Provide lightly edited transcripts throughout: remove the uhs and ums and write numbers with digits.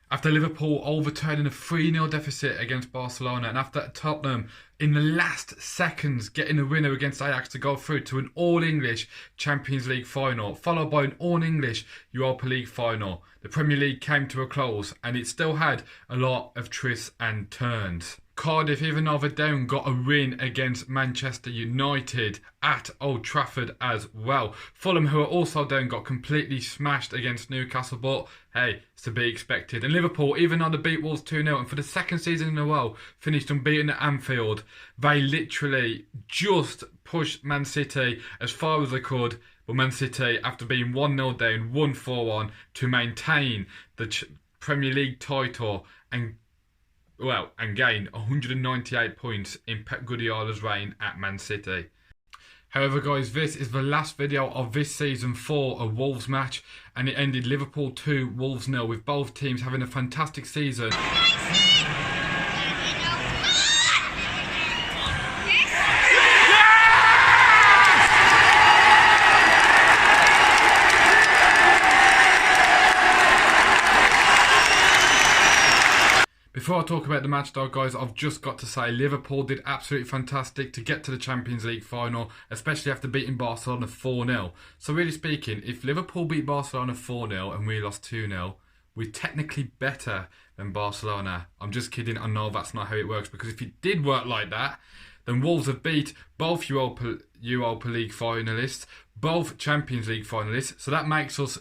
After Liverpool overturning a 3-0 deficit against Barcelona, and after Tottenham in the last seconds getting a winner against Ajax to go through to an all-English Champions League final, followed by an all-English Europa League final, the Premier League came to a close, and it still had a lot of twists and turns. Cardiff, even though they're down, got a win against Manchester United at Old Trafford as well. Fulham, who are also down, got completely smashed against Newcastle, but hey, it's to be expected. And Liverpool, even though they beat Wolves 2-0 and for the second season in a row finished unbeaten at Anfield, they literally just pushed Man City as far as they could. But Man City, after being 1-0 down, won 4-1 to maintain the Premier League title and gain 198 points in Pep Guardiola's reign at Man City. However, guys, this is the last video of this season for a Wolves match, and it ended Liverpool 2, Wolves 0, with both teams having a fantastic season. Before I talk about the match though, guys, I've just got to say Liverpool did absolutely fantastic to get to the Champions League final, especially after beating Barcelona 4-0. So really speaking, if Liverpool beat Barcelona 4-0 and we lost 2-0, we're technically better than Barcelona. I'm just kidding, I know that's not how it works, because if it did work like that, then Wolves have beat both Europa League finalists, both Champions League finalists, so that makes us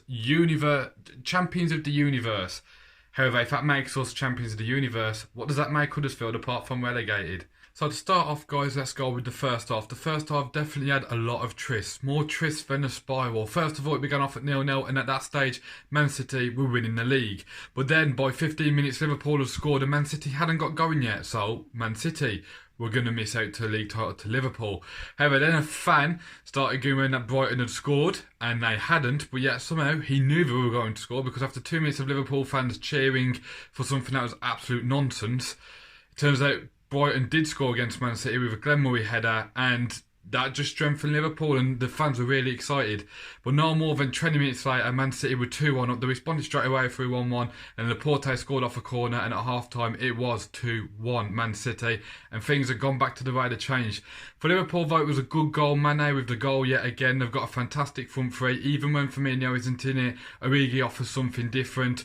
champions of the universe. However, if that makes us champions of the universe, what does that make Huddersfield apart from relegated? So to start off, guys, let's go with the first half. The first half definitely had a lot of twists, more twists than a spiral. First of all, it began off at 0-0, and at that stage, Man City were winning the league. But then, by 15 minutes, Liverpool had scored, and Man City hadn't got going yet. So, Man City were going to miss out to the league title to Liverpool. However, then a fan started going that Brighton had scored, and they hadn't, but yet somehow he knew they were going to score, because after 2 minutes of Liverpool fans cheering for something that was absolute nonsense, it turns out Brighton did score against Man City with a Glenn Murray header, and that just strengthened Liverpool, and the fans were really excited. But no more than 20 minutes later, Man City were 2-1 up. They responded straight away through 1-1, and Laporte scored off a corner, and at half-time it was 2-1 Man City, and things had gone back to the way they changed. For Liverpool, though, it was a good goal. Mane with the goal yet again. They've got a fantastic front three. Even when Firmino isn't in it, Origi offers something different.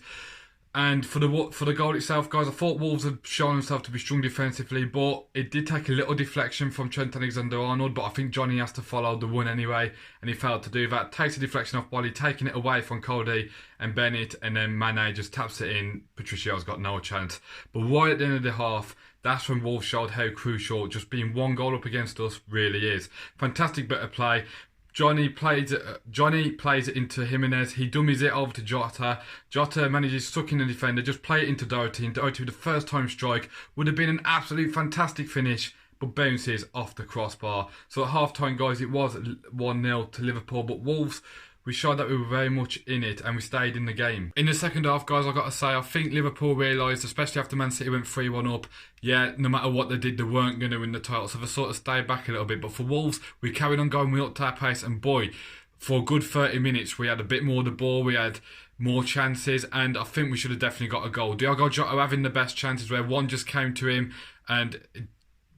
And for the goal itself, guys, I thought Wolves had shown themselves to be strong defensively, but it did take a little deflection from Trent Alexander-Arnold, but I think Johnny has to follow the one anyway, and he failed to do that. Takes a deflection off Bolly, taking it away from Cody and Bennett, and then Mane just taps it in. Patricio's got no chance. But right at the end of the half, that's when Wolves showed how crucial just being one goal up against us really is. Fantastic bit of play. Johnny plays it into Jimenez. He dummies it over to Jota. Jota manages to suck in the defender, just play it into Doherty. And Doherty with the first time strike would have been an absolute fantastic finish, but bounces off the crossbar. So at half time, guys, it was 1-0 to Liverpool, but Wolves, we showed that we were very much in it and we stayed in the game. In the second half, guys, I've got to say, I think Liverpool realised, especially after Man City went 3-1 up, yeah, no matter what they did, they weren't going to win the title. So they sort of stayed back a little bit. But for Wolves, we carried on going, we upped our pace, and boy, for a good 30 minutes, we had a bit more of the ball, we had more chances, and I think we should have definitely got a goal. Diogo Jota having the best chances where one just came to him and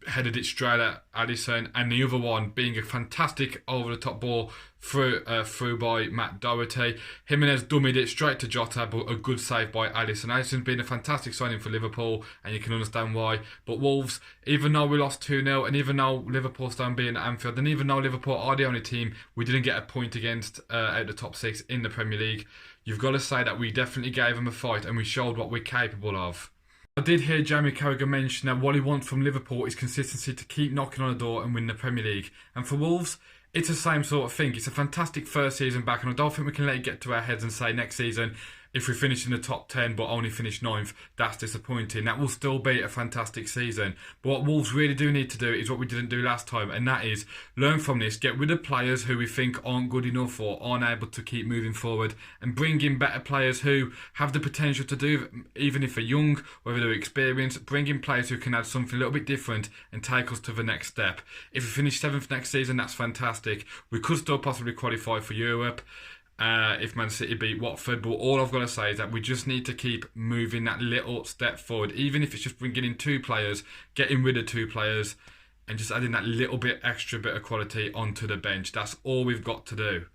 headed it straight at Alisson, and the other one being a fantastic over-the-top ball through by Matt Doherty. Jimenez dummied it straight to Jota, but a good save by Alisson. Alisson's been a fantastic signing for Liverpool, and you can understand why. But Wolves, even though we lost 2-0, and even though Liverpool stand being at Anfield, and even though Liverpool are the only team we didn't get a point against out the top six in the Premier League, you've got to say that we definitely gave them a fight, and we showed what we're capable of. I did hear Jamie Carragher mention that what he wants from Liverpool is consistency to keep knocking on the door and win the Premier League. And for Wolves, it's the same sort of thing. It's a fantastic first season back, and I don't think we can let it get to our heads and say next season, if we finish in the top 10 but only finish 9th, that's disappointing. That will still be a fantastic season. But what Wolves really do need to do is what we didn't do last time, and that is learn from this, get rid of players who we think aren't good enough or aren't able to keep moving forward, and bring in better players who have the potential to do, even if they're young, whether they're experienced, bring in players who can add something a little bit different and take us to the next step. If we finish 7th next season, that's fantastic. We could still possibly qualify for Europe. if Man City beat Watford. But all I've got to say is that we just need to keep moving that little step forward, even if it's just bringing in 2 players, getting rid of 2 players, and just adding that little bit extra bit of quality onto the bench. That's all we've got to do.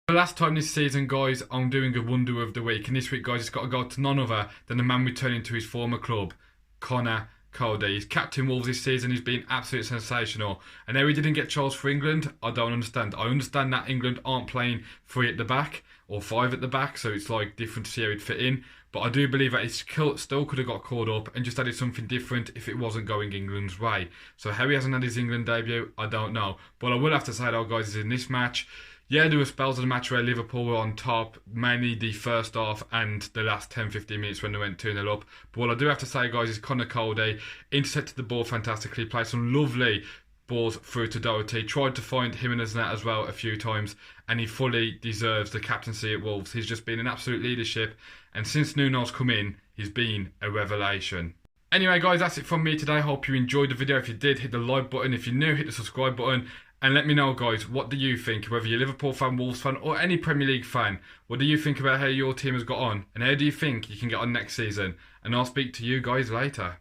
For the last time this season, guys, I'm doing a wonder of the week, and this week, guys, it's got to go to none other than the man returning to his former club, Connor Cody. He's captain Wolves this season. He's been absolutely sensational. And though he didn't get Charles for England, I don't understand. I understand that England aren't playing 3 at the back or 5 at the back, so it's like different to see how he'd fit in. But I do believe that he still could have got called up and just added something different if it wasn't going England's way. So how he hasn't had his England debut, I don't know. But I will have to say though, guys, is in this match, yeah, there were spells of the match where Liverpool were on top, mainly the first half and the last 10-15 minutes when they went 2-0 up. But what I do have to say, guys, is Connor Cody intercepted the ball fantastically, played some lovely balls through to Doherty, tried to find him in his net as well a few times, and he fully deserves the captaincy at Wolves. He's just been an absolute leadership, and since Nuno's come in, he's been a revelation. Anyway, guys, that's it from me today. Hope you enjoyed the video. If you did, hit the like button. If you're new, hit the subscribe button. And let me know, guys, what do you think? Whether you're a Liverpool fan, Wolves fan, or any Premier League fan, what do you think about how your team has got on? And how do you think you can get on next season? And I'll speak to you guys later.